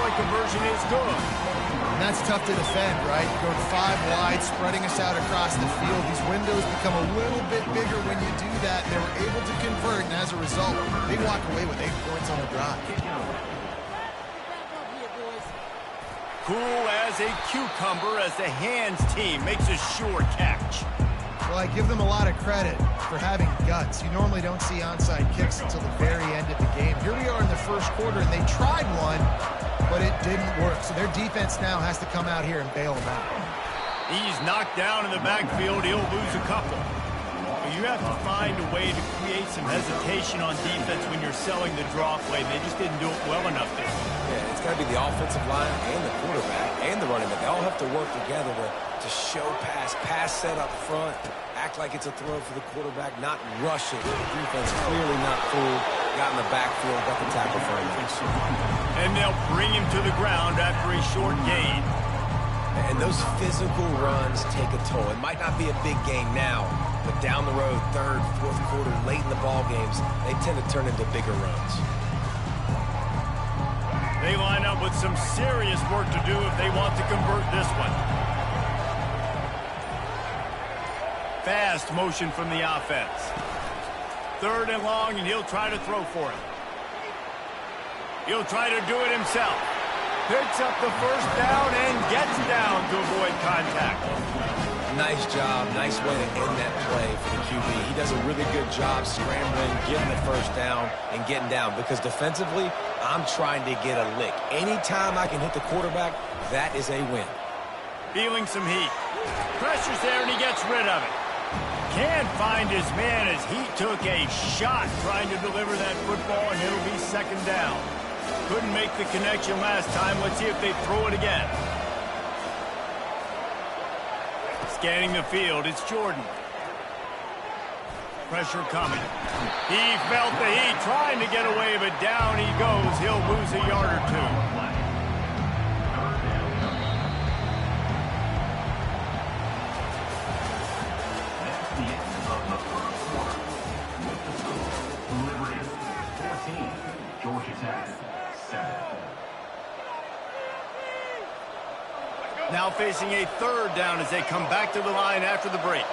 two-point conversion is good. And that's tough to defend, right? Going 5 wide, spreading us out across the field. These windows become a little bit bigger when you do that. They were able to convert, and as a result, they walk away with 8 points on the drive. Cool as a cucumber as the hands team makes a sure catch. Well, I give them a lot of credit for having guts. You normally don't see onside kicks until the very end of the game. Here we are in the first quarter, and they tried one, but it didn't work. So their defense now has to come out here and bail them out. He's knocked down in the backfield. He'll lose a couple. But you have to find a way to create some hesitation on defense when you're selling the draw play. They just didn't do it well enough there. Yeah, it's got to be the offensive line and the quarterback and the running back. They all have to work together to show pass set up front, act like it's a throw for the quarterback, not rush it. The defense clearly not fooled, got in the backfield, got the tackle for him. And they'll bring him to the ground after a short gain. And those physical runs take a toll. It might not be a big gain now, but down the road, third, fourth quarter, late in the ball games, they tend to turn into bigger runs. They line up with some serious work to do if they want to convert this one. Fast motion from the offense. 3rd and long, and he'll try to throw for it. He'll try to do it himself. Picks up the first down and gets down to avoid contact. Nice job. Nice way to end that play for the QB. He does a really good job scrambling, getting the first down, and getting down. Because defensively, I'm trying to get a lick. Anytime I can hit the quarterback, that is a win. Feeling some heat. Pressure's there, and he gets rid of it. Can't find his man as he took a shot trying to deliver that football, and it'll be 2nd down. Couldn't make the connection last time. Let's see if they throw it again. Scanning the field, it's Jordan. Pressure coming. He felt the heat, trying to get away, but down he goes. He'll lose a yard or 2. Now facing a 3rd down as they come back to the line after the break.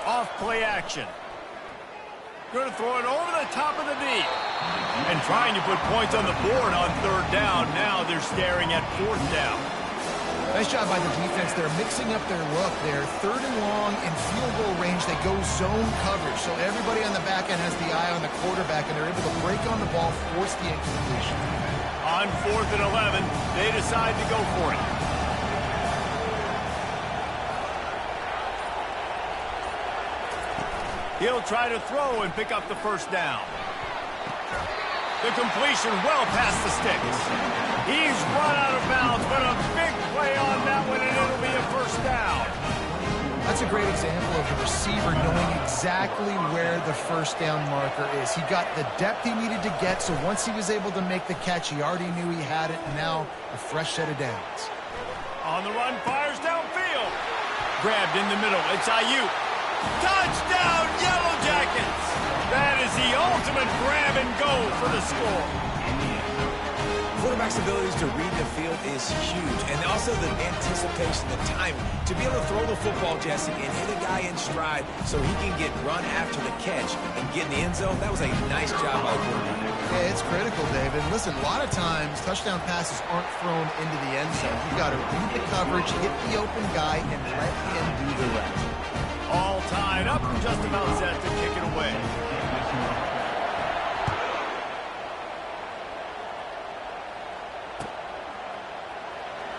Off play action. Going to throw it over the top of the knee. And trying to put points on the board on 3rd down. Now they're staring at 4th down. Nice job by the defense. They're mixing up their look. They're 3rd and long in field goal range. They go zone coverage. So everybody on the back end has the eye on the quarterback, and they're able to break on the ball, force the incompletion. On 4th and 11, they decide to go for it. He'll try to throw and pick up the first down. The completion well past the sticks. He's run out of bounds, but a big play on that one, and it'll be a first down. That's a great example of the receiver knowing exactly where the first down marker is. He got the depth he needed to get, so once he was able to make the catch, he already knew he had it, and now a fresh set of downs. On the run, fires downfield. Grabbed in the middle, it's Ayuk. Touchdown, Yellow Jackets! That is the ultimate grab and go for the score. Quarterback's abilities to read the field is huge, and also the anticipation, the timing. To be able to throw the football, Jesse, and hit a guy in stride so he can get run after the catch and get in the end zone, that was a nice job by the quarterback. Yeah, it's critical, David. Listen, a lot of times touchdown passes aren't thrown into the end zone. You've got to read the coverage, hit the open guy, and let him do the rest. All tied up and just about set to kick it away.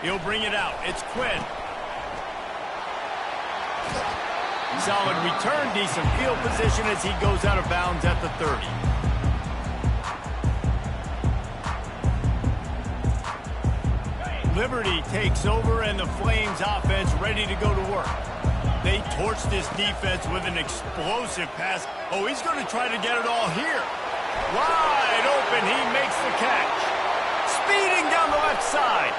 He'll bring it out. It's Quinn. Solid return, decent field position as he goes out of bounds at the 30. Liberty takes over, and the Flames offense ready to go to work. They torched this defense with an explosive pass. Oh, he's going to try to get it all here. Wide open, he makes the catch. Speeding down the left side.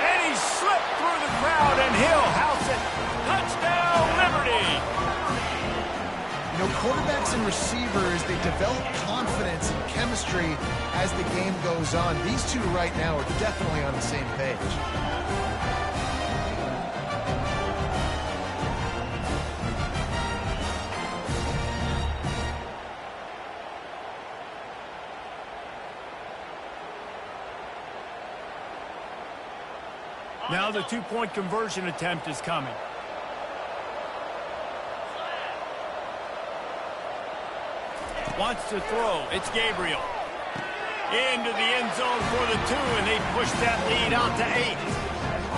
And he slipped through the crowd, and he'll house it. Touchdown, Liberty! You know, quarterbacks and receivers, they develop confidence and chemistry as the game goes on. These two right now are definitely on the same page. Now the two-point conversion attempt is coming. Wants to throw. It's Gabriel. Into the end zone for the 2, and they push that lead out to 8.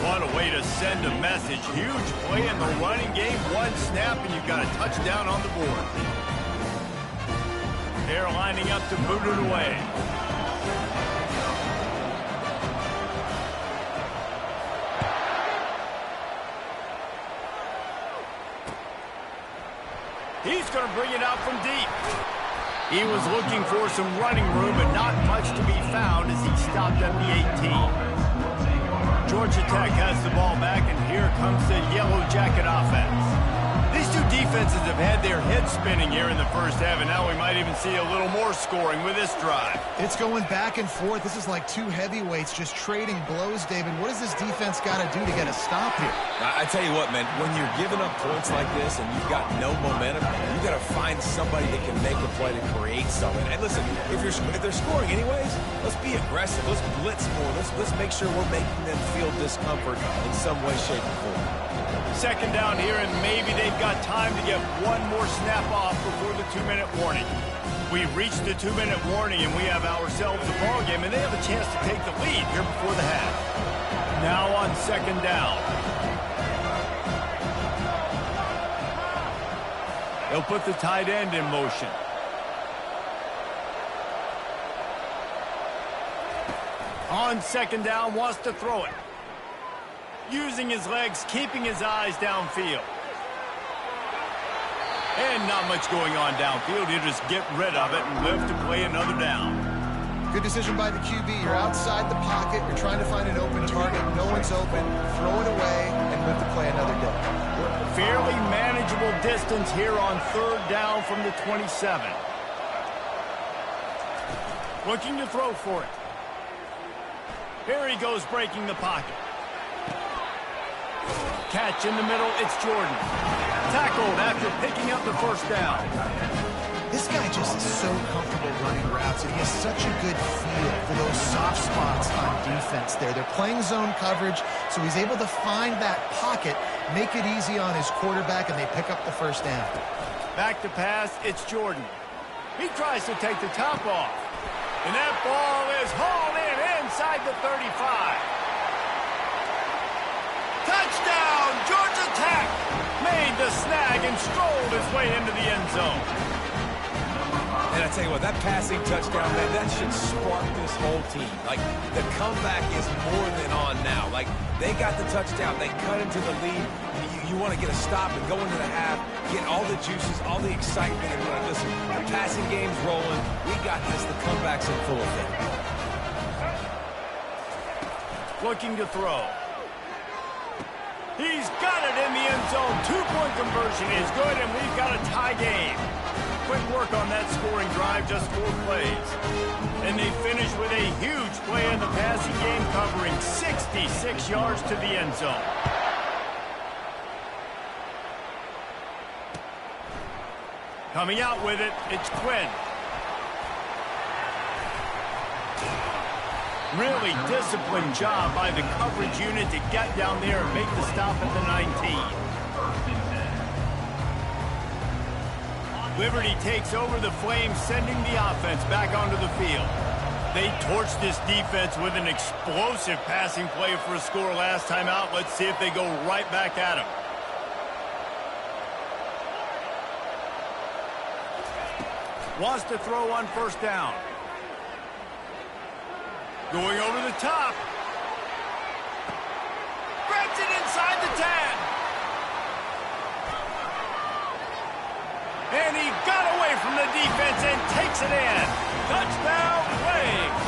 What a way to send a message. Huge play in the running game. One snap, and you've got a touchdown on the board. They're lining up to boot it away. He's going to bring it out from deep. He was looking for some running room, but not much to be found as he stopped at the 18. Georgia Tech has the ball back, and here comes the Yellow Jacket offense. These two defenses have had their heads spinning here in the first half, and now we might even see a little more scoring with this drive. It's going back and forth. This is like two heavyweights just trading blows, David. What does this defense got to do to get a stop here? I tell you what, man, when you're giving up points like this and you've got no momentum, you got to find somebody that can make a play to create something. And listen, if they're scoring anyways, let's be aggressive. Let's blitz more. Let's make sure we're making them feel discomfort in some way, shape, or form. Second down here, and maybe they've got time to get one more snap off before the 2-minute warning. We've reached the 2-minute warning, and we have ourselves a ball game, and they have a chance to take the lead here before the half. Now on second down. They'll put the tight end in motion. On second down, wants to throw it. Using his legs, keeping his eyes downfield. And not much going on downfield. He'll just get rid of it and live to play another down. Good decision by the QB. You're outside the pocket. You're trying to find an open target. No one's open. Throw it away and live to play another day. Fairly manageable distance here on third down from the 27. Looking to throw for it. Here he goes, breaking the pocket. Catch in the middle, it's Jordan. Tackled after picking up the first down. This guy just is so comfortable running routes, and he has such a good feel for those soft spots on defense there. They're playing zone coverage, so he's able to find that pocket, make it easy on his quarterback, and they pick up the first down. Back to pass, it's Jordan. He tries to take the top off. And that ball is hauled in inside the 35. Touchdown, Georgia Tech! Made the snag and strolled his way into the end zone. And I tell you what, that passing touchdown, man, that should spark this whole team. Like, the comeback is more than on now. Like, they got the touchdown. They cut into the lead. You want to get a stop and go into the half, get all the juices, all the excitement, and be like, listen, the passing game's rolling. We got this. The comeback's in full effect. Looking to throw. He's got it in the end zone. Two-point conversion is good, and we've got a tie game. Quick work on that scoring drive, just 4 plays. And they finish with a huge play in the passing game, covering 66 yards to the end zone. Coming out with it, it's Quinn. Really disciplined job by the coverage unit to get down there and make the stop at the 19. Liberty takes over the Flames, sending the offense back onto the field. They torched this defense with an explosive passing play for a score last time out. Let's see if they go right back at him. Wants to throw on first down. Going over the top. Grabs it inside the 10. And he got away from the defense and takes it in. Touchdown, Flames.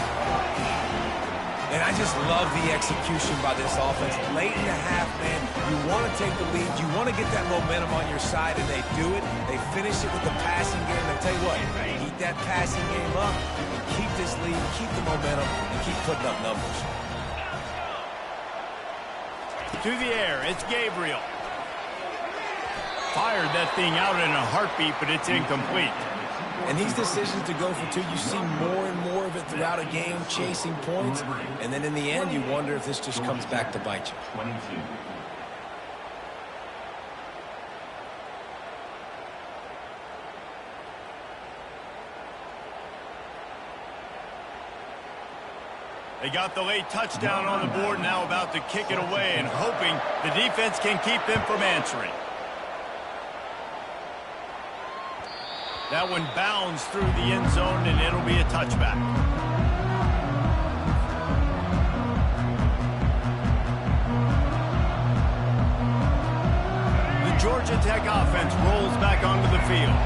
And I just love the execution by this offense. Late in the half, man, you want to take the lead. You want to get that momentum on your side, and they do it. They finish it with the passing game. And tell you what, keep that passing game up, and keep this lead, keep the momentum, and keep putting up numbers. To the air, it's Gabriel. Fired that thing out in a heartbeat, but it's incomplete. And these decisions to go for two, you see more and more of it throughout a game, chasing points. And then in the end, you wonder if this just comes back to bite you. 22. They got the late touchdown on the board, now about to kick it away and hoping the defense can keep them from answering. That one bounds through the end zone, and it'll be a touchback. The Georgia Tech offense rolls back onto the field.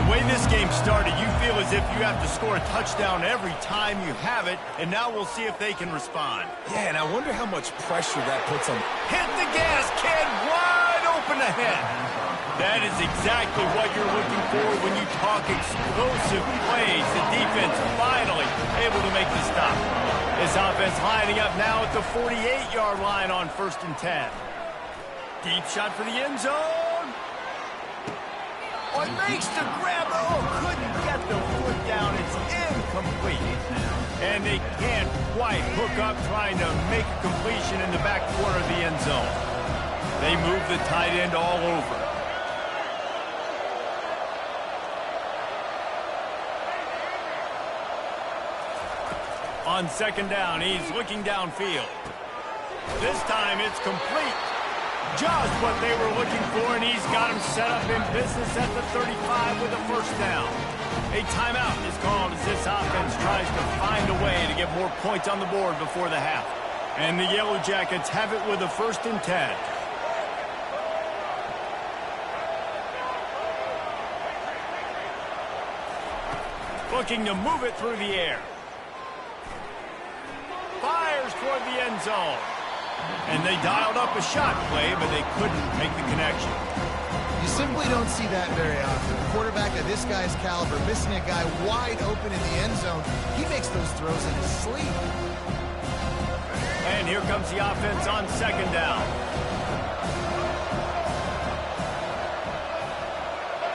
The way this game started, you feel as if you have to score a touchdown every time you have it, and now we'll see if they can respond. Yeah, and I wonder how much pressure that puts on. Hit the gas, kid, wide open ahead. That is exactly what you're looking for when you talk explosive plays. The defense finally able to make the stop. This offense lining up now at the 48-yard line on 1st and 10. Deep shot for the end zone. Oh, it makes the grab. Oh, couldn't get the foot down. It's incomplete. And they can't quite hook up trying to make a completion in the back corner of the end zone. They move the tight end all over. On 2nd down, he's looking downfield. This time it's complete. Just what they were looking for, and he's got him set up in business at the 35 with a 1st down. A timeout is called as this offense tries to find a way to get more points on the board before the half. And the Yellow Jackets have it with a 1st and 10. Looking to move it through the air. Fires toward the end zone. And they dialed up a shot play, but they couldn't make the connection. You simply don't see that very often. A quarterback of this guy's caliber missing a guy wide open in the end zone. He makes those throws in his sleep. And here comes the offense on 2nd down.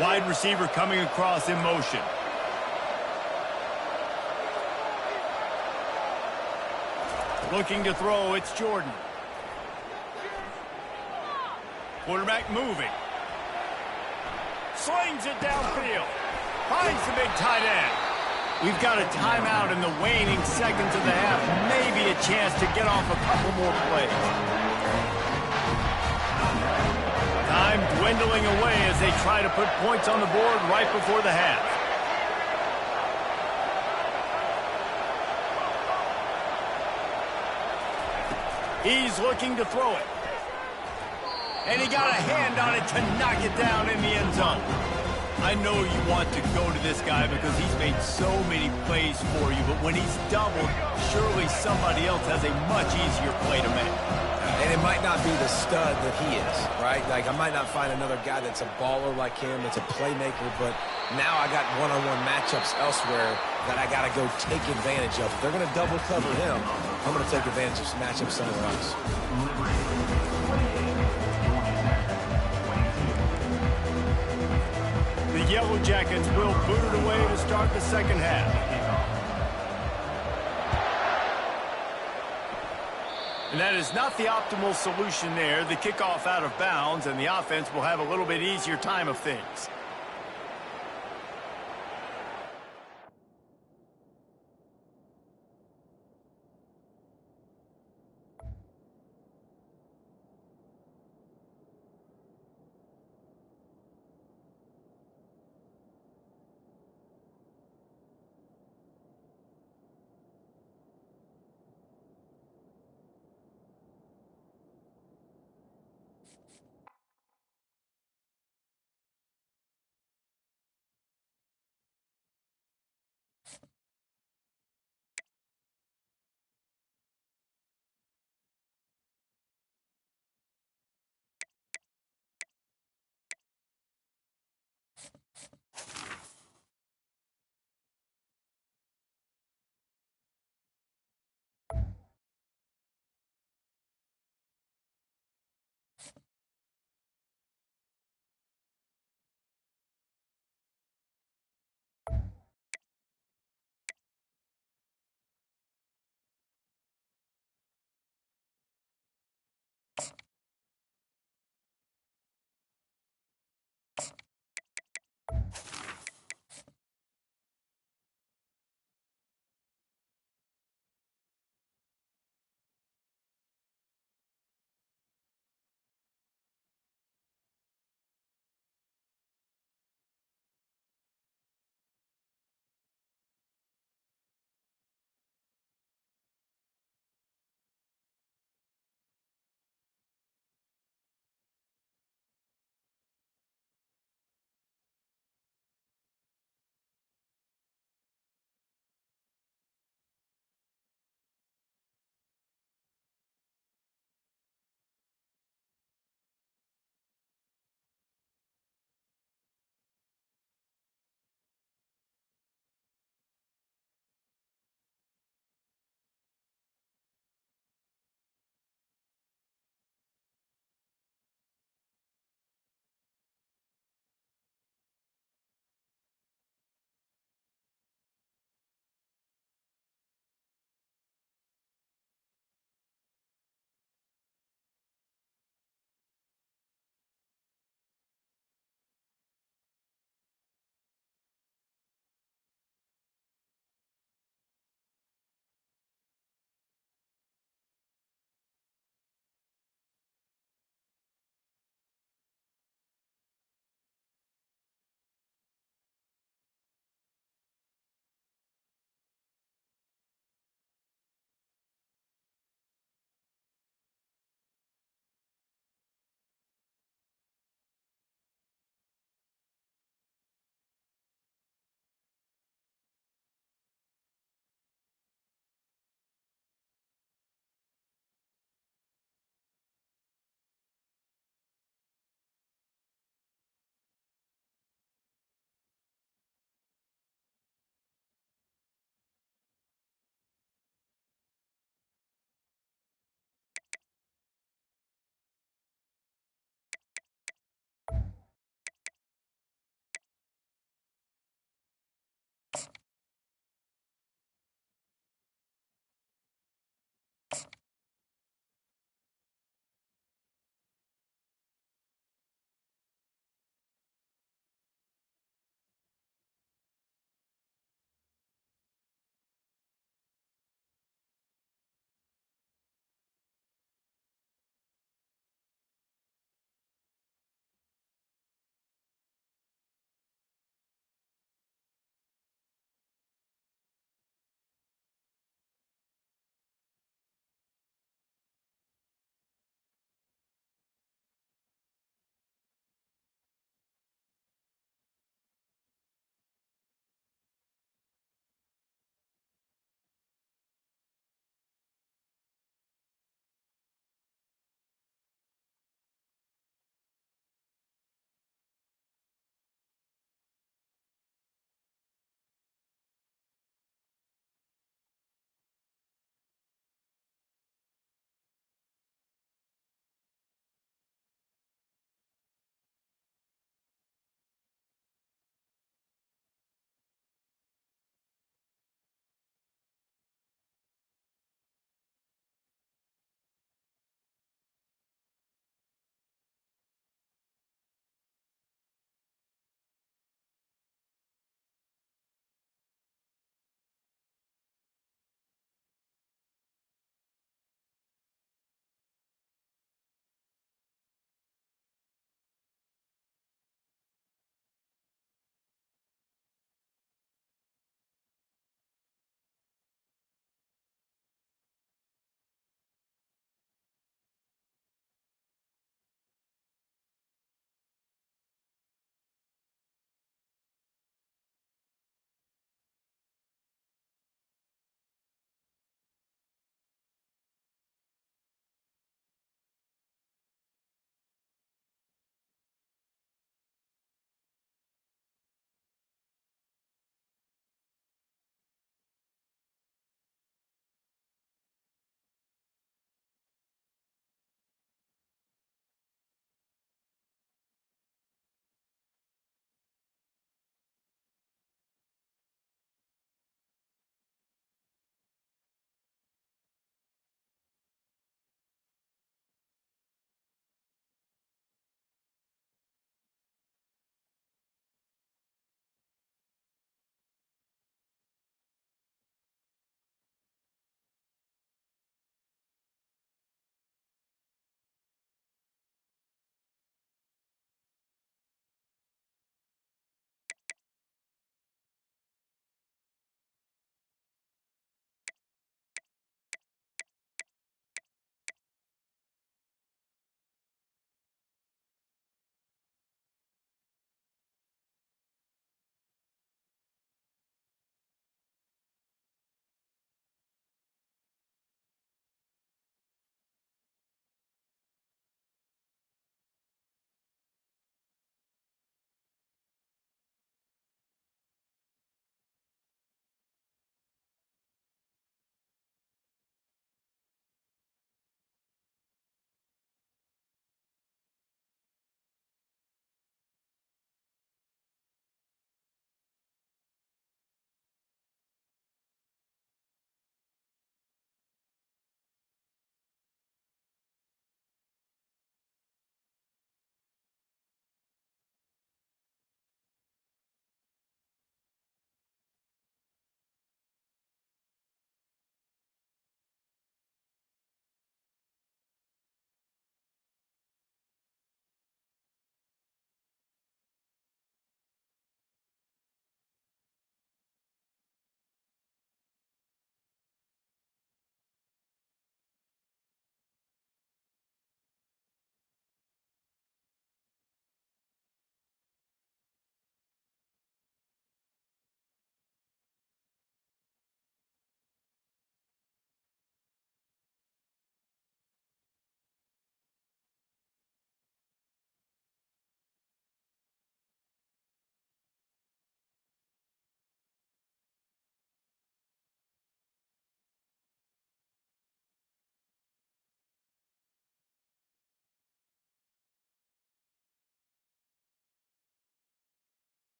Wide receiver coming across in motion. Looking to throw, it's Jordan. Quarterback moving. Slings it downfield. Finds the big tight end. We've got a timeout in the waning seconds of the half. Maybe a chance to get off a couple more plays. Time dwindling away as they try to put points on the board right before the half. He's looking to throw it. And he got a hand on it to knock it down in the end zone. I know you want to go to this guy because he's made so many plays for you, but when he's doubled, surely somebody else has a much easier play to make. And it might not be the stud that he is, right? Like, I might not find another guy that's a baller like him, that's a playmaker, but now I got one-on-one matchups elsewhere that I got to go take advantage of. If they're going to double cover him, I'm going to take advantage of some matchups somewhere else. The Yellow Jackets will boot it away to start the 2nd half. And that is not the optimal solution there. The kickoff out of bounds, and the offense will have a little bit easier time of things.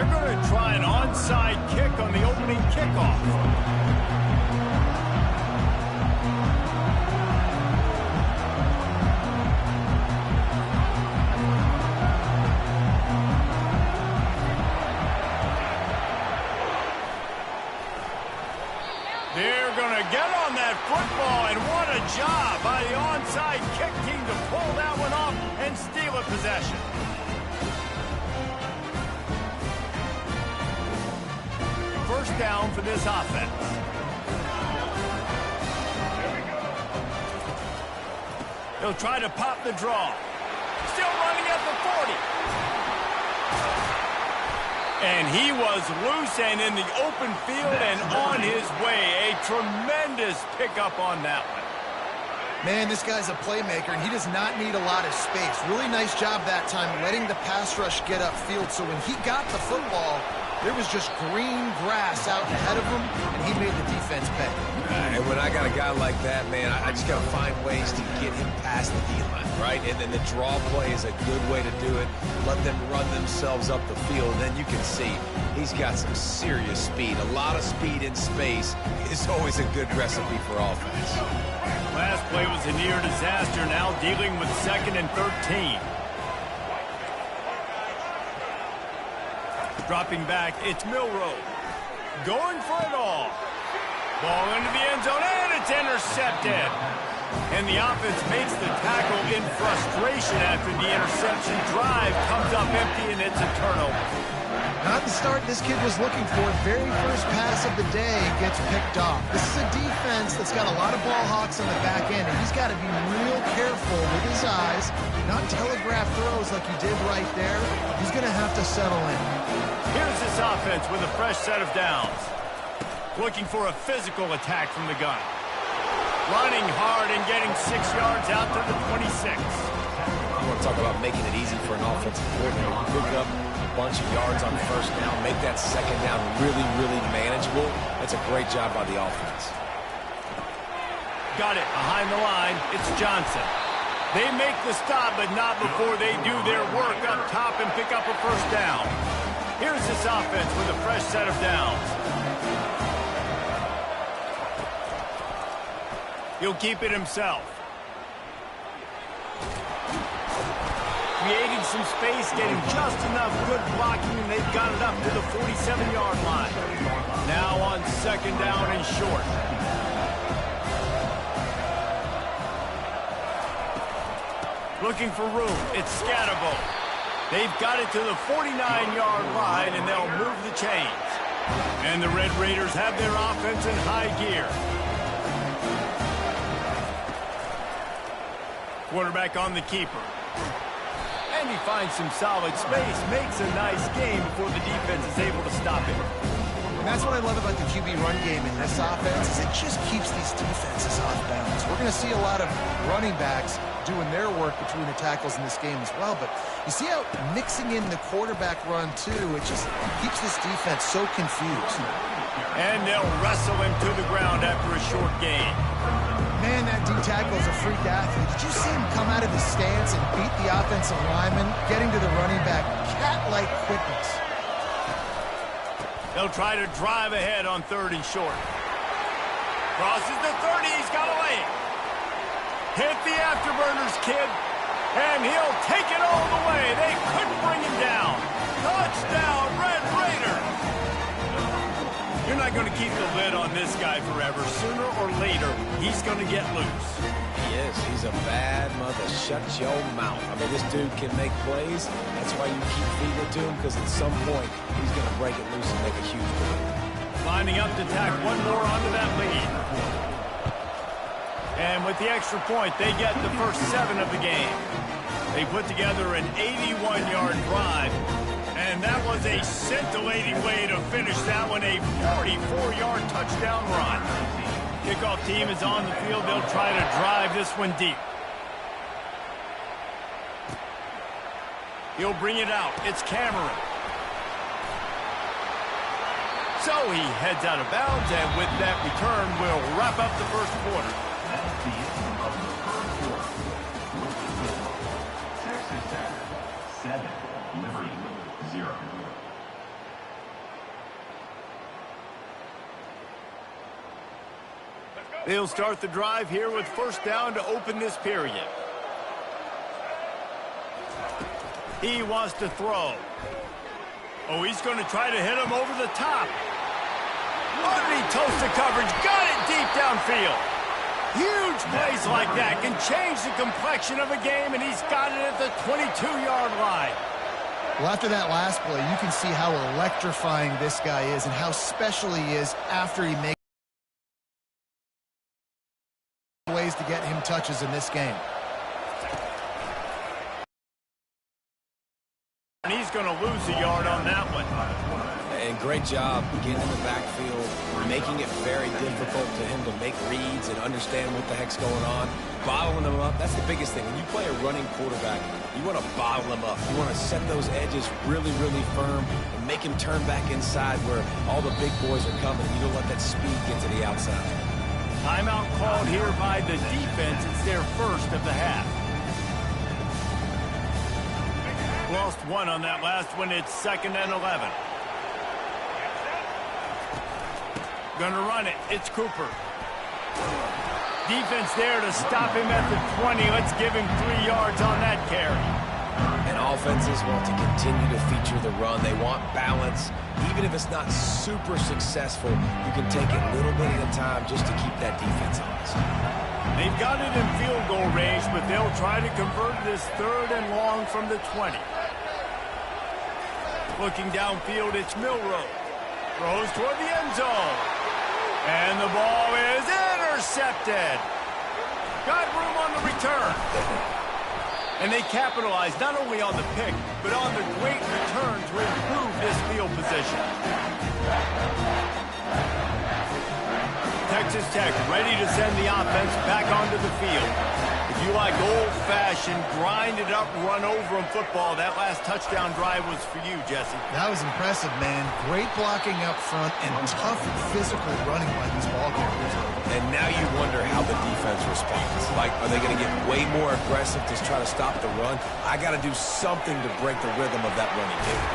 They're going to try an onside kick on the opening kickoff. They're going to get on that football, and what a job by the onside kick team to pull that one off and steal a possession. First down for this offense. They'll try to pop the draw. Still running at the 40. And he was loose and in the open field and on his way. A tremendous pickup on that one. Man, this guy's a playmaker, and he does not need a lot of space. Really nice job that time letting the pass rush get upfield. So when he got the football, there was just green grass out ahead of him, and he made the defense pay. And when I got a guy like that, man, I just got to find ways to get him past the D-line, right? And then the draw play is a good way to do it. Let them run themselves up the field. Then you can see he's got some serious speed. A lot of speed in space is always a good recipe for offense. Last play was a near disaster, now dealing with 2nd and 13. Dropping back, it's Milroe. Going for it all. Ball into the end zone, and it's intercepted. And the offense makes the tackle in frustration after the interception. Drive comes up empty, and it's a turnover. Not the start this kid was looking for. Very first pass of the day gets picked off. This is a defense that's got a lot of ball hawks on the back end, and he's got to be real careful with his eyes, not telegraph throws like he did right there. He's going to have to settle in. Here's this offense with a fresh set of downs. Looking for a physical attack from the gun. Running hard and getting 6 yards out to the 26. You want to talk about making it easy for an offensive coordinator. Pick up a bunch of yards on first down, make that second down really, really manageable. That's a great job by the offense. Got it behind the line. It's Johnson. They make the stop, but not before they do their work up top and pick up a first down. Here's this offense with a fresh set of downs. He'll keep it himself. Creating some space, getting just enough good blocking, and they've got it up to the 47-yard line. Now on 2nd down and short. Looking for room. It's Scatterbo. They've got it to the 49-yard line, and they'll move the chains. And the Red Raiders have their offense in high gear. Quarterback on the keeper. And he finds some solid space, makes a nice game before the defense is able to stop him. And that's what I love about the QB run game in this offense, is it just keeps these defenses off balance. We're going to see a lot of running backs doing their work between the tackles in this game as well, but you see how mixing in the quarterback run too, it just keeps this defense so confused. And they'll wrestle him to the ground after a short gain. Man, that D-tackle is a freak athlete. Did you see him come out of his stance and beat the offensive lineman, getting to the running back, cat-like quickness? They'll try to drive ahead on 3rd and short. Crosses the 30, he's got a lane. Hit the afterburners, kid, and he'll take it all the way. They couldn't bring him down. Touchdown, Red Raiders! You're not going to keep the lid on this guy forever. Sooner or later, he's going to get loose. He is. He's a bad mother. Shut your mouth. I mean, this dude can make plays. That's why you keep feeding it to him, because at some point, he's going to break it loose and make a huge play. Lining up to tack one more onto that lead. And with the extra point, they get the first 7 of the game. They put together an 81-yard drive. And that was a scintillating way to finish that one, a 44-yard touchdown run. Kickoff team is on the field. They'll try to drive this one deep. He'll bring it out. It's Cameron. So he heads out of bounds, and with that return, we'll wrap up the first quarter. They'll start the drive here with first down to open this period. He wants to throw. Oh, he's going to try to hit him over the top. Underneath toast the coverage. Got it deep downfield. Huge plays like that can change the complexion of a game, and he's got it at the 22-yard line. Well, after that last play, you can see how electrifying this guy is and how special he is after he makes ways to get him touches in this game. And he's going to lose a yard on that one. And great job getting in the backfield, making it very difficult to him to make reads and understand what the heck's going on. Bottling them up, that's the biggest thing. When you play a running quarterback, you want to bottle them up. You want to set those edges really, really firm and make him turn back inside where all the big boys are coming. You don't let that speed get to the outside. Timeout called here by the defense. It's their first of the half. Lost one on that last one. It's 2nd and 11. Gonna run it. It's Cooper. Defense there to stop him at the 20. Let's give him 3 yards on that carry. And offenses want to continue to feature the run. They want balance. Even if it's not super successful, you can take it little bit at a time just to keep that defense honest. They've got it in field goal range, but they'll try to convert this 3rd and long from the 20. Looking downfield, it's Milroe. Throws toward the end zone. And the ball is intercepted. Got room on the return. And they capitalize not only on the pick, but on the great return to improve this field position. Texas Tech ready to send the offense back onto the field. If you like old-fashioned, grind-it-up, run-over-'em football, that last touchdown drive was for you, Jesse. That was impressive, man. Great blocking up front and tough physical running by these ball carriers. And now you wonder how the defense responds. Like, are they going to get way more aggressive to try to stop the run? I got to do something to break the rhythm of that running game.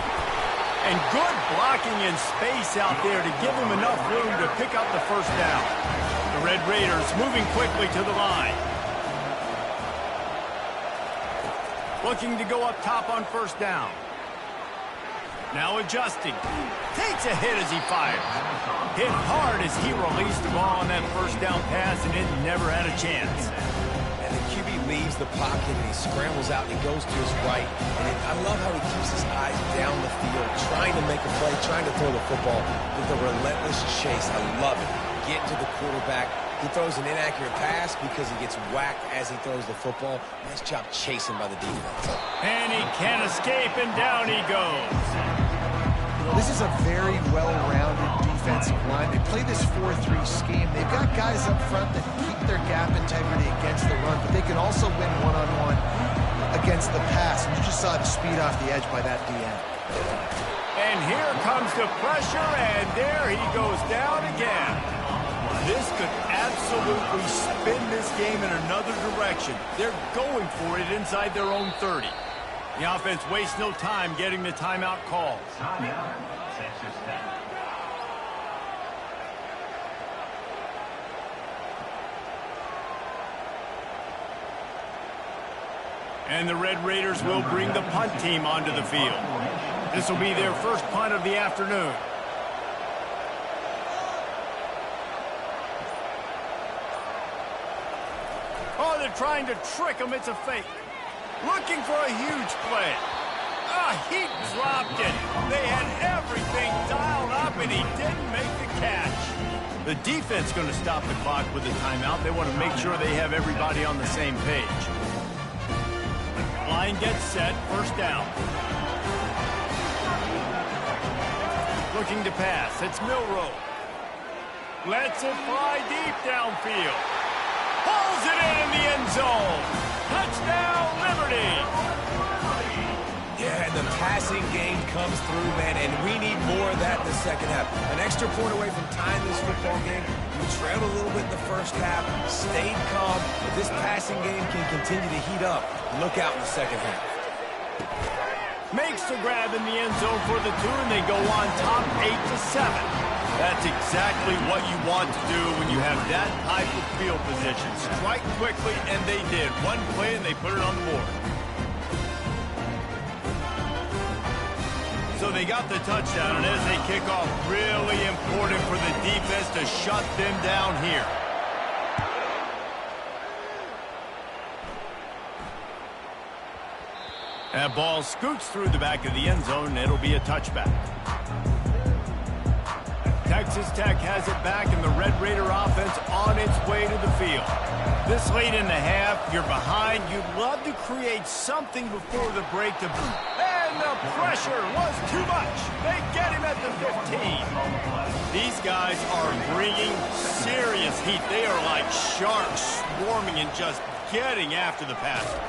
And good blocking in space out there to give him enough room to pick up the first down. The Red Raiders moving quickly to the line. Looking to go up top on first down. Now adjusting. Takes a hit as he fires. Hit hard as he released the ball on that first down pass, and it never had a chance. And the QB leaves the pocket, and he scrambles out, and he goes to his right. And I love how he keeps his eyes down the field, trying to make a play, trying to throw the football with a relentless chase. I love it. Get to the quarterback. He throws an inaccurate pass because he gets whacked as he throws the football. Nice job chasing by the defense. And he can't escape, and down he goes. This is a very well-rounded defensive line. They play this 4-3 scheme. They've got guys up front that keep their gap integrity against the run, but they can also win one-on-one against the pass. And you just saw the speed off the edge by that DN. And here comes the pressure, and there he goes down again. This could absolutely spin this game in another direction. They're going for it inside their own 30. The offense wastes no time getting the timeout called. And the Red Raiders will bring the punt team onto the field. This will be their first punt of the afternoon. Oh, they're trying to trick him. It's a fake. Looking for a huge play. He dropped it. They had everything dialed up, and he didn't make the catch. The defense going to stop the clock with a timeout. They want to make sure they have everybody on the same page. Line gets set. First down. Looking to pass. It's Milroe. Lets it fly deep downfield. Pulls it in the end zone. Touchdown, Liberty. Yeah, and the passing game comes through, man, and we need more of that in the second half. An extra point away from tying this football game. We trailed a little bit in the first half, stayed calm, but this passing game can continue to heat up. Look out in the second half. Makes the grab in the end zone for the 2, and they go on top 8-7. That's exactly what you want to do when you have that type of field position. Strike quickly, and they did. One play, and they put it on the board. So they got the touchdown, and as they kick off, really important for the defense to shut them down here. That ball scoots through the back of the end zone, and it'll be a touchback. Texas Tech has it back, and the Red Raider offense on its way to the field. This late in the half, you're behind. You'd love to create something before the break to... And the pressure was too much. They get him at the 15. These guys are bringing serious heat. They are like sharks swarming and just getting after the passer.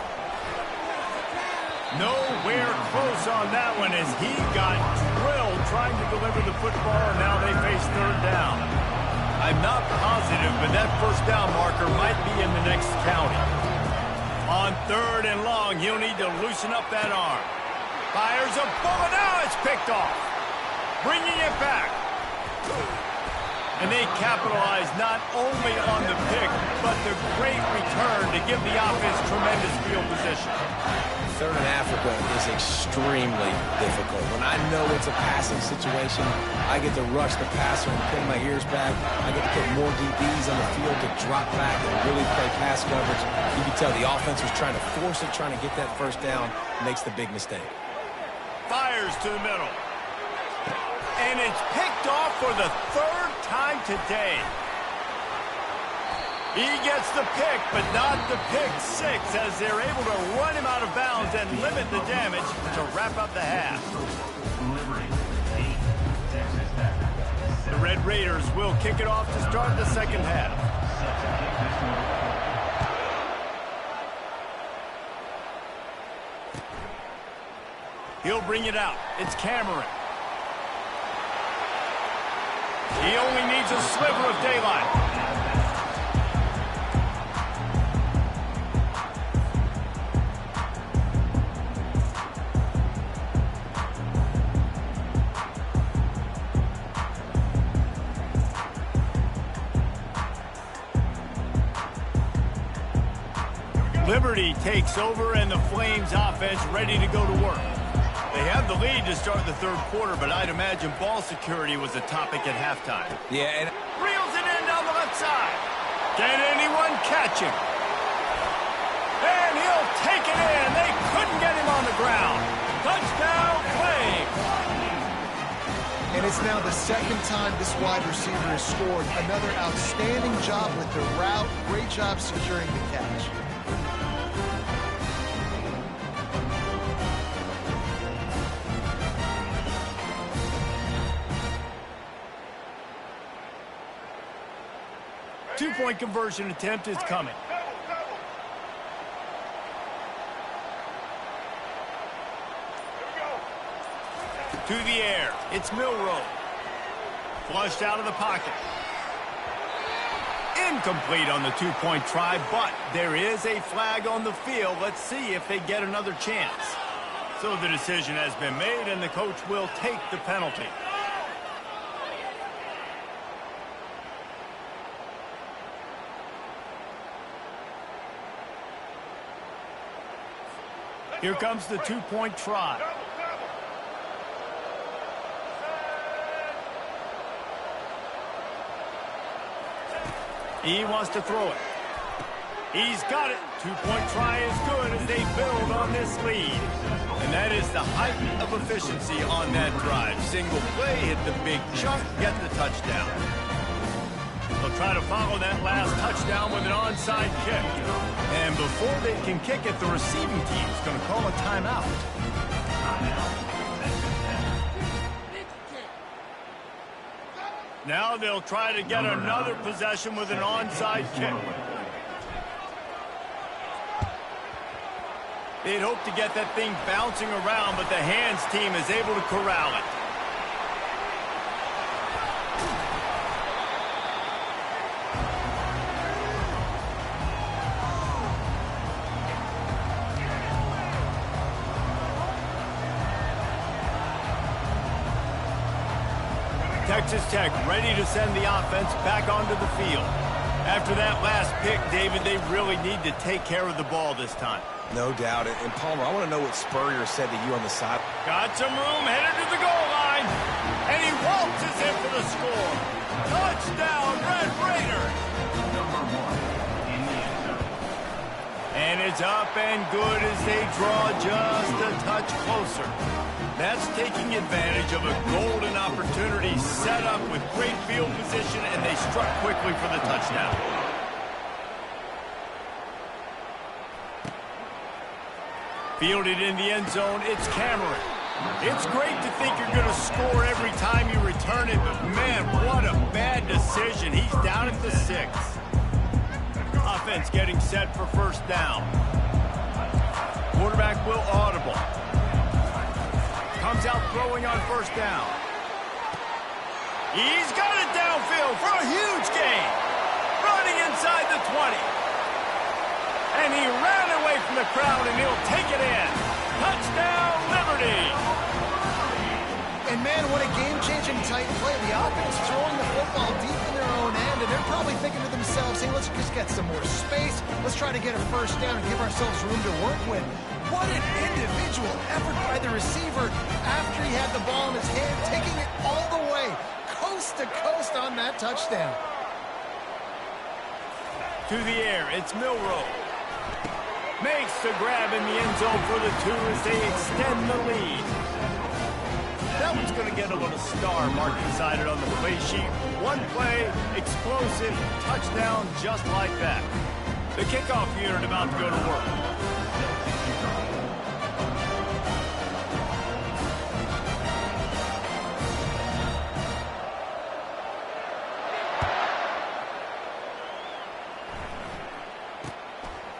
Nowhere close on that one as he got drilled trying to deliver the football, and now they face third down. I'm not positive, but that first down marker might be in the next county. On third and long, he'll need to loosen up that arm. Fires a bullet. Now it's picked off. Bringing it back. And they capitalize not only on the pick, but the great return to give the offense tremendous field position. Third in Africa is extremely difficult. When I know it's a passing situation, I get to rush the passer and pin my ears back. I get to put more DBs on the field to drop back and really play pass coverage. You can tell the offense was trying to force it, trying to get that first down, makes the big mistake. Fires to the middle. And it's picked off for the third time today. He gets the pick, but not the pick six, as they're able to run him out of bounds and limit the damage to wrap up the half. The Red Raiders will kick it off to start the second half. He'll bring it out. It's Cameron. He only needs a sliver of daylight. Liberty takes over, and the Flames offense ready to go to work. They have the lead to start the third quarter, but I'd imagine ball security was a topic at halftime. Yeah, and Reels it in down the left side. Can anyone catch him? And he'll take it in. They couldn't get him on the ground. Touchdown, Flames. And it's now the second time this wide receiver has scored. Another outstanding job with the route. Great job securing the catch. Two-point conversion attempt is coming. To the air. It's Milroe. Flushed out of the pocket. Incomplete on the two-point try, but there is a flag on the field. Let's see if they get another chance. So the decision has been made, and the coach will take the penalty. Here comes the two-point try. He wants to throw it. He's got it. Two-point try is good as they build on this lead. And that is the height of efficiency on that drive. Single play, hit the big chunk, get the touchdown. They'll try to follow that last touchdown with an onside kick. And before they can kick it, the receiving team is going to call a timeout. Now they'll try to get another possession with an onside kick. They'd hope to get that thing bouncing around, but the hands team is able to corral it. Texas Tech ready to send the offense back onto the field. After that last pick, David, they really need to take care of the ball this time. No doubt. And Palmer, I want to know what Spurrier said to you on the side. Got some room, headed to the goal line. And he waltzes in for the score. Touchdown, Red Raider. And it's up and good as they draw just a touch closer. That's taking advantage of a golden opportunity set up with great field position, and they struck quickly for the touchdown. Fielded in the end zone, it's Cameron. It's great to think you're going to score every time you return it, but man, what a bad decision. He's down at the 6. Offense getting set for first down. Quarterback will audible. Comes out throwing on first down. He's got it downfield for a huge gain. Running inside the 20. And he ran away from the crowd, and he'll take it in. Touchdown, Liberty. And man, what a game-changing tight play. The offense throwing the football deep in their own end, and they're probably thinking to themselves, hey, let's just get some more space. Let's try to get a first down and give ourselves room to work with. What an individual effort by the receiver after he had the ball in his hand, taking it all the way, coast to coast on that touchdown. To the air, it's Milroe. Makes the grab in the end zone for the 2 as they extend the lead. That one's going to get a little star mark beside it on the play sheet. One play, explosive, touchdown just like that. The kickoff unit about to go to work.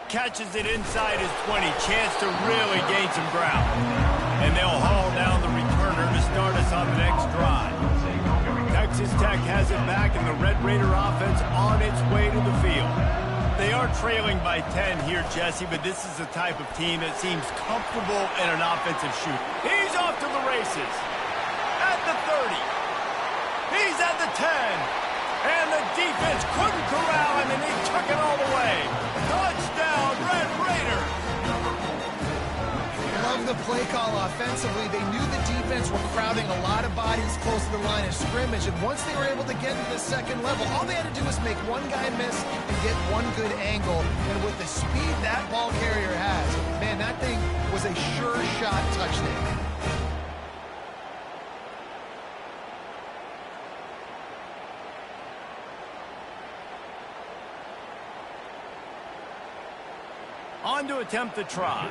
Catches it inside his 20. Chance to really gain some ground. And they'll haul down the returner to start us on the next drive. Texas Tech has it back, and the Red Raider offense on its way to the field. They are trailing by 10 here, Jesse, but this is the type of team that seems comfortable in an offensive shoot. He's off to the races. At the 30. He's at the 10. And the defense couldn't corral him, and he took it all the way. Touchdown, Red Raider. Love the play call offensively. They knew the defense were crowding a lot of bodies close to the line of scrimmage, and once they were able to get into the second level, all they had to do was make one guy miss and get one good angle. And with the speed that ball carrier has, man, that thing was a sure shot touchdown. On to attempt the try.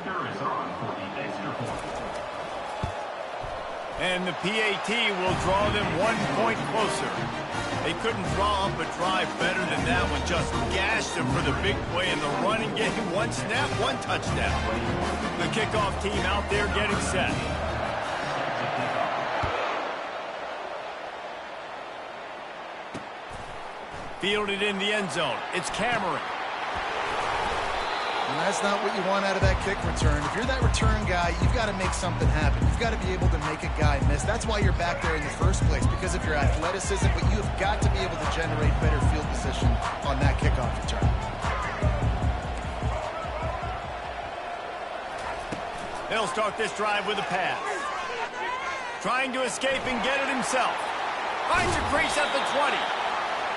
And the PAT will draw them 1 point closer. They couldn't draw up a drive better than that one. Just gashed them for the big play in the running game. 1 snap, 1 touchdown. The kickoff team out there getting set. Fielded in the end zone. It's Cameron. And that's not what you want out of that kick return. If you're that return guy, you've got to make something happen. You've got to be able to make a guy miss. That's why you're back there in the first place, because of your athleticism, but you have got to be able to generate better field position on that kickoff return. They'll start this drive with a pass. Trying to escape and get it himself. Finds a crease at the 20.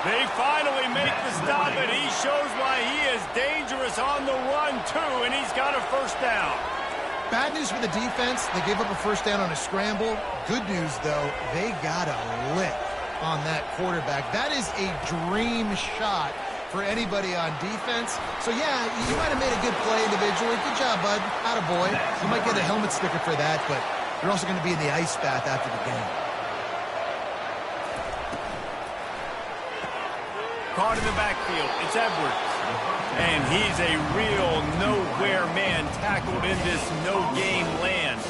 They finally make the stop, and he shows why he is dangerous on the run, too, and he's got a first down. Bad news for the defense. They gave up a first down on a scramble. Good news, though, they got a lick on that quarterback. That is a dream shot for anybody on defense. So, yeah, you might have made a good play individually. Good job, bud. Attaboy. You might get a helmet sticker for that, but you're also going to be in the ice bath after the game. Caught in the backfield, it's Edwards. And he's a real nowhere man tackled in this no-game land.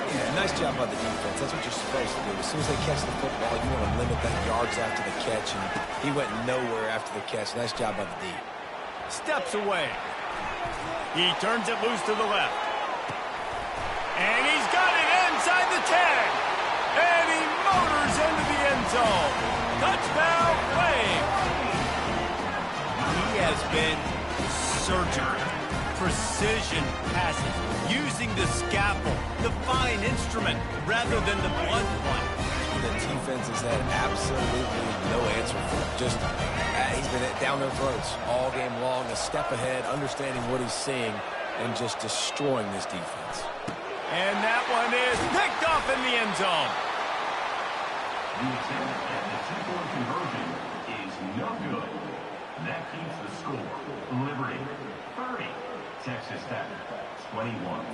Yeah, nice job by the defense. That's what you're supposed to do. As soon as they catch the football, you want to limit that yards after the catch, and he went nowhere after the catch. Nice job by the D. Steps away. He turns it loose to the left. And he's got it inside the 10. And he motors into the end zone. been surgical. Precision passes, using the scalpel, the fine instrument, rather than the blunt one. The defense has had absolutely no answer for him. Just, he's been down their throats all game long, a step ahead, understanding what he's seeing, and just destroying this defense. And that one is picked off in the end zone. The attempt at the two-point conversion is no good. That keeps the score. Liberty, 30. Texas Tech, 21.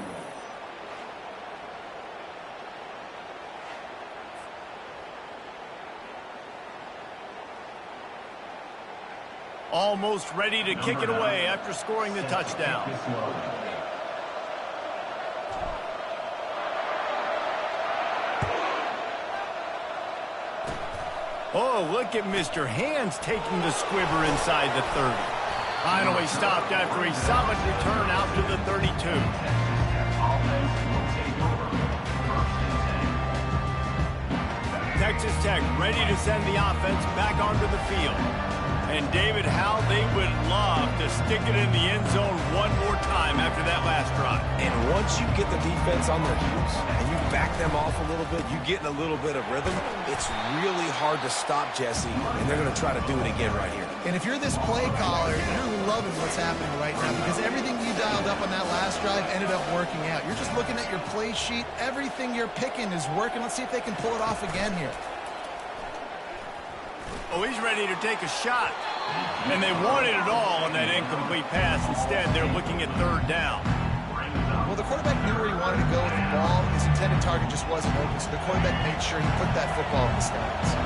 Almost ready to kick it away after scoring the touchdown. Oh, look at Mr. Hands taking the squibber inside the 30. Finally stopped after a solid return out to the 32. Texas Tech ready to send the offense back onto the field. And David, how they would love to stick it in the end zone one more time after that last drive. And once you get the defense on their heels and you back them off a little bit, you get in a little bit of rhythm, it's really hard to stop Jesse, and they're going to try to do it again right here. And if you're this play caller, you're loving what's happening right now because everything you dialed up on that last drive ended up working out. You're just looking at your play sheet. Everything you're picking is working. Let's see if they can pull it off again here. Oh, he's ready to take a shot. And they wanted it all on that incomplete pass. Instead, they're looking at third down. Well, the quarterback knew where he wanted to go with the ball. His intended target just wasn't open, so the quarterback made sure he put that football in the stands.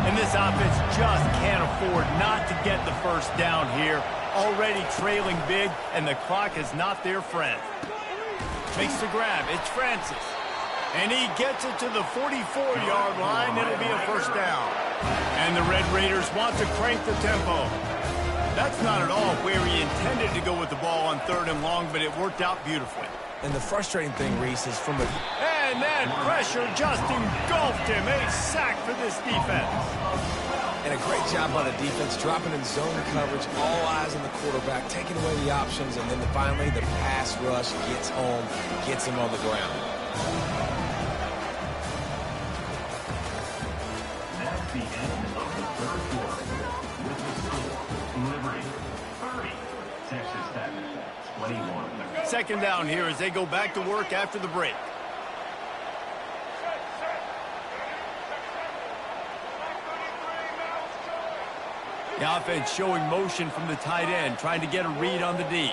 And this offense just can't afford not to get the first down here. Already trailing big, and the clock is not their friend. Makes the grab. It's Francis. And he gets it to the 44-yard line. It'll be a first down. And the Red Raiders want to crank the tempo. That's not at all where he intended to go with the ball on third and long, but it worked out beautifully. And the frustrating thing, Reese, is from the... And that pressure just engulfed him. A sack for this defense. And a great job by the defense, dropping in zone coverage, all eyes on the quarterback, taking away the options, and then finally the pass rush gets home, gets him on the ground. That's the end of the third quarter. With the score, Liberty, 30. Texas Tech, 21. Second down here as they go back to work after the break. The offense showing motion from the tight end, trying to get a read on the D.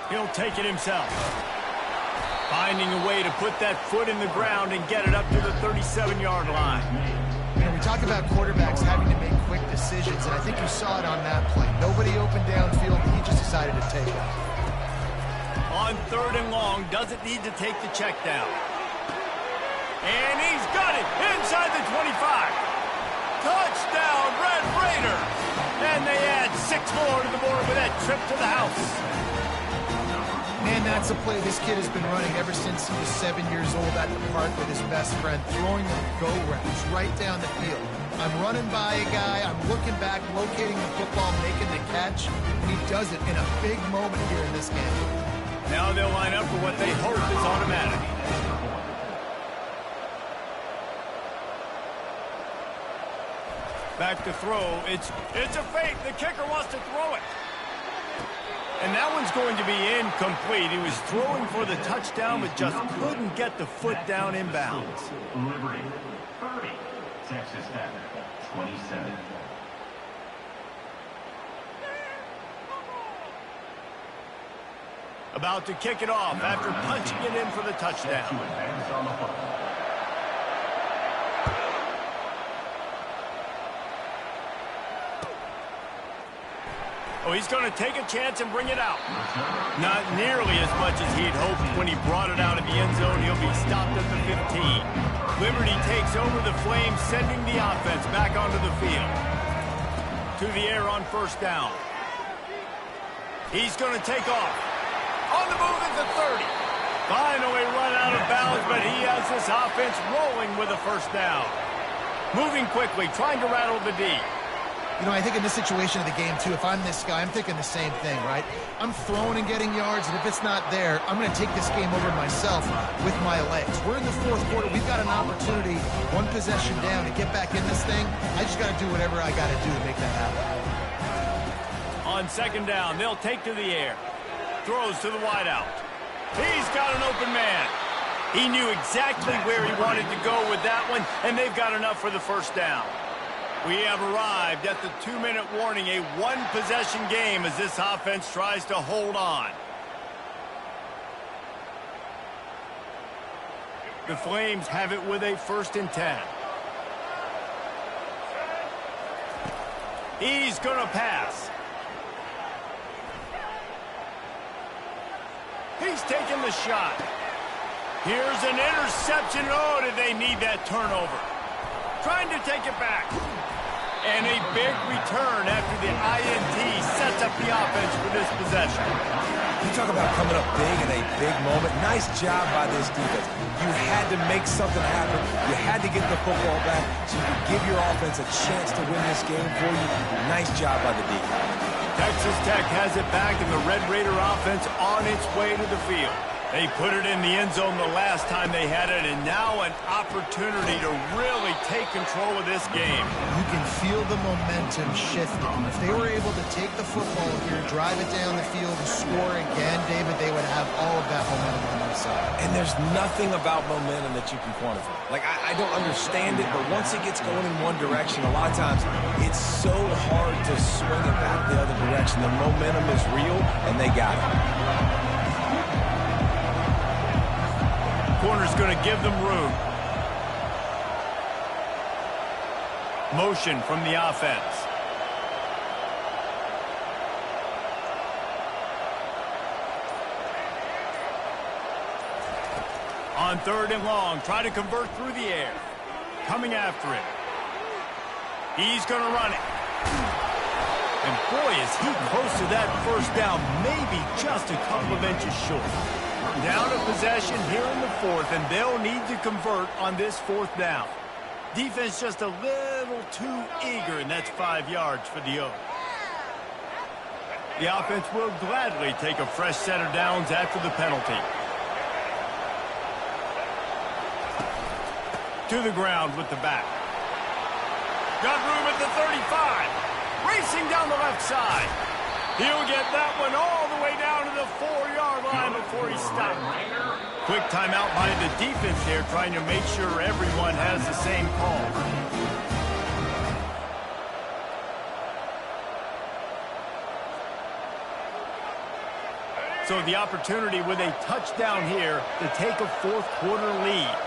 He'll take it himself. Finding a way to put that foot in the ground and get it up to the 37-yard line. You know, we talk about quarterbacks having to make quick decisions, and I think you saw it on that play. Nobody opened downfield, and he just decided to take it. On third and long, doesn't need to take the check down. And he's got it inside the 25. Touchdown, Red Raiders! And they add 6 more to the board with that trip to the house. Man, that's a play this kid has been running ever since he was 7 years old at the park with his best friend, throwing the go routes right down the field. I'm running by a guy, I'm looking back, locating the football, making the catch, and he does it in a big moment here in this game. Now they'll line up for what they hope is automatic. Back to throw. It's a fake. The kicker wants to throw it. And that one's going to be incomplete. He was throwing for the touchdown, but just couldn't get the foot down inbounds. Liberty, 30. Texas Tech, 27. About to kick it off after punching it in for the touchdown. To advance on the football. Oh, he's going to take a chance and bring it out. Not nearly as much as he'd hoped when he brought it out of the end zone. He'll be stopped at the 15. Liberty takes over the Flames, sending the offense back onto the field. To the air on first down. He's going to take off. On the move at the 30. Finally run out of bounds, but he has this offense rolling with a first down. Moving quickly, trying to rattle the D. You know, I think in this situation of the game, too, if I'm this guy, I'm thinking the same thing, right? I'm throwing and getting yards, and if it's not there, I'm going to take this game over myself with my legs. We're in the fourth quarter. We've got an opportunity, one possession down, to get back in this thing. I just got to do whatever I got to do to make that happen. On second down, they'll take to the air. Throws to the wideout. He's got an open man. He knew exactly where he wanted to go with that one, and they've got enough for the first down. We have arrived at the 2-minute warning, a one-possession game as this offense tries to hold on. The Flames have it with a 1st and 10. He's going to pass. He's taking the shot. Here's an interception. Oh, did they need that turnover? Trying to take it back. And a big return after the INT sets up the offense for this possession. You talk about coming up big in a big moment. Nice job by this defense. You had to make something happen. You had to get the football back so you could give your offense a chance to win this game for you. Nice job by the defense. Texas Tech has it back, and the Red Raider offense on its way to the field. They put it in the end zone the last time they had it, and now an opportunity to really take control of this game. You can feel the momentum shifting. If they were able to take the football here, drive it down the field, and score again, David, they would have all of that momentum on their side. And there's nothing about momentum that you can quantify. Like, I don't understand it, but once it gets going in one direction, a lot of times it's so hard to swing it back the other direction. The momentum is real, and they got it. Corner's going to give them room. Motion from the offense. On 3rd and long, try to convert through the air. Coming after it. He's going to run it. And boy, is he close to that first down, maybe just a couple of inches short. Down a possession here in the 4th, and they'll need to convert on this 4th down. Defense just a little too eager, and that's 5 yards for the Oaks. The offense will gladly take a fresh set of downs after the penalty. To the ground with the back. Got room at the 35. Racing down the left side. He'll get that one all the way down to the 4-yard line before he stopped. Quick timeout by the defense there, trying to make sure everyone has the same call. So the opportunity with a touchdown here to take a 4th quarter lead.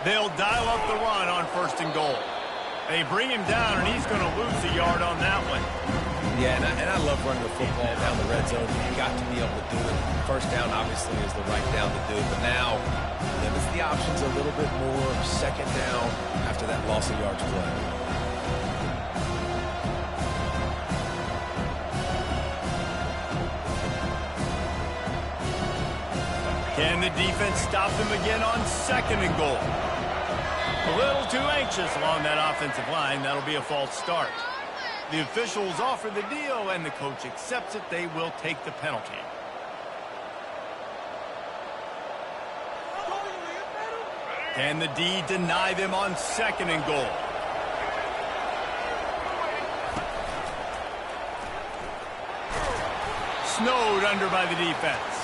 They'll dial up the run on 1st and goal. They bring him down, and he's going to lose a yard on that one. Yeah, and I love running the football down the red zone. You've got to be able to do it. 1st down, obviously, is the right down to do. But now, limits the options a little bit more. 2nd down after that loss of yards play. Can the defense stop them again on 2nd and goal? A little too anxious along that offensive line. That'll be a false start. The officials offer the deal, and the coach accepts it. They will take the penalty. Can the D deny them on 2nd and goal? Snowed under by the defense.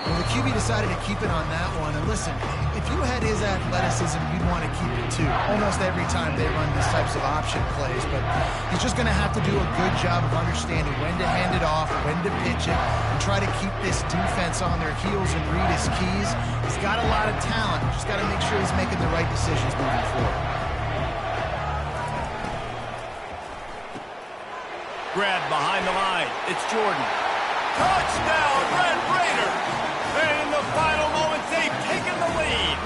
Well, the QB decided to keep it on that one. And listen, if you had his athleticism, you'd want to keep it too. Almost every time they run these types of option plays. But he's just going to have to do a good job of understanding when to hand it off, when to pitch it, and try to keep this defense on their heels and read his keys. He's got a lot of talent. Just got to make sure he's making the right decisions moving forward. Grab behind the line. It's Jordan. Touchdown, Red Raiders! And in the final moments, they've taken the lead.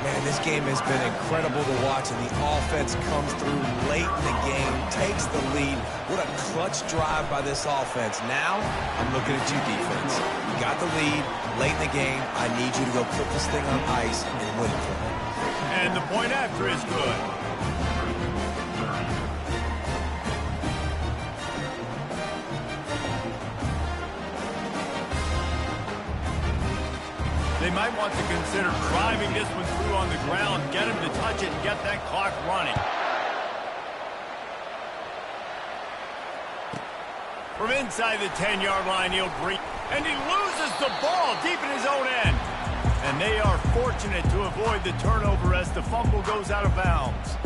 Man, this game has been incredible to watch, and the offense comes through late in the game, takes the lead. What a clutch drive by this offense. Now, I'm looking at you, defense. You got the lead late in the game. I need you to go put this thing on ice and win it for me. And the point after is good. might want to consider driving this one through on the ground, get him to touch it, and get that clock running. From inside the 10-yard line, he'll bring, and he loses the ball deep in his own end. And they are fortunate to avoid the turnover as the fumble goes out of bounds.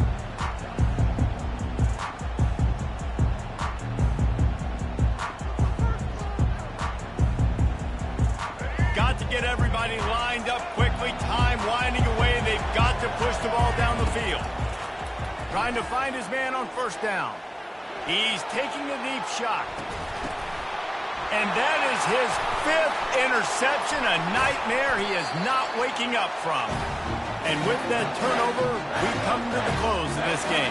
Got to get everybody lined up quickly, time winding away, and they've got to push the ball down the field. Trying to find his man on first down. He's taking a deep shot. And that is his 5th interception, a nightmare he is not waking up from. And with that turnover, we come to the close of this game.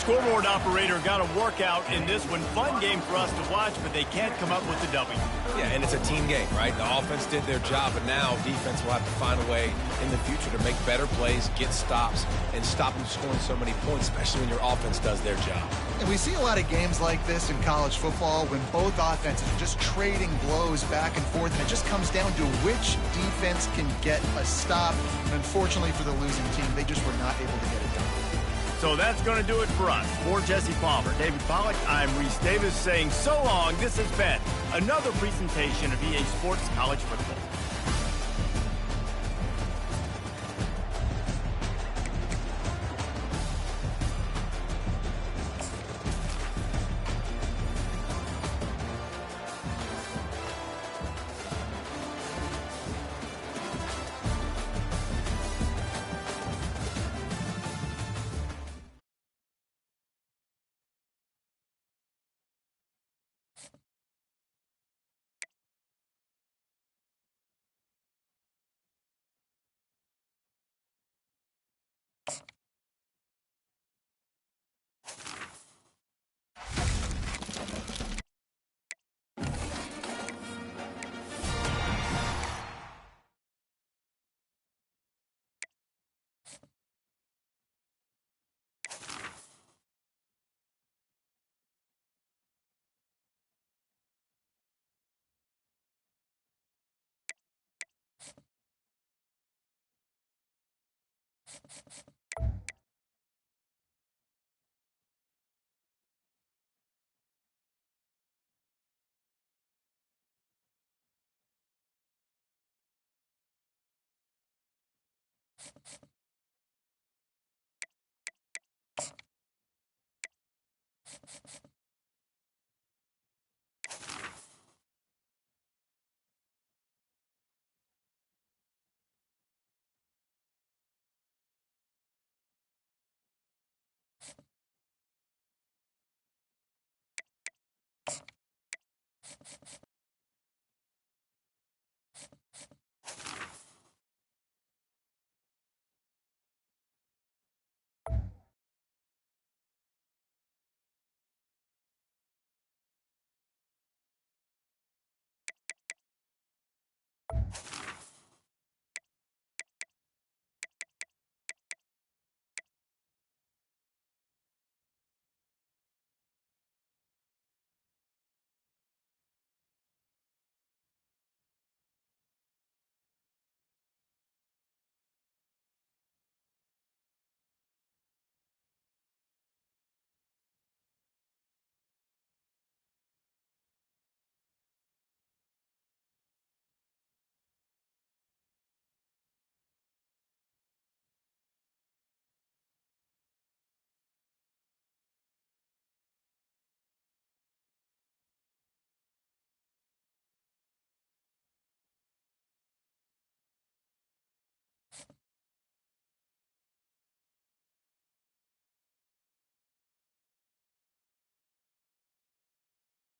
Scoreboard operator got a workout in this one. Fun game for us to watch, but they can't come up with the W. Yeah, and it's a team game, right? The offense did their job, but now defense will have to find a way in the future to make better plays, get stops, and stop them scoring so many points, especially when your offense does their job. And we see a lot of games like this in college football when both offenses are just trading blows back and forth, and it just comes down to which defense can get a stop. And unfortunately for the losing team, they just were not able to get it done. So that's going to do it for us. For Jesse Palmer, David Pollack, I'm Reese Davis saying so long. This has been another presentation of EA Sports College Football.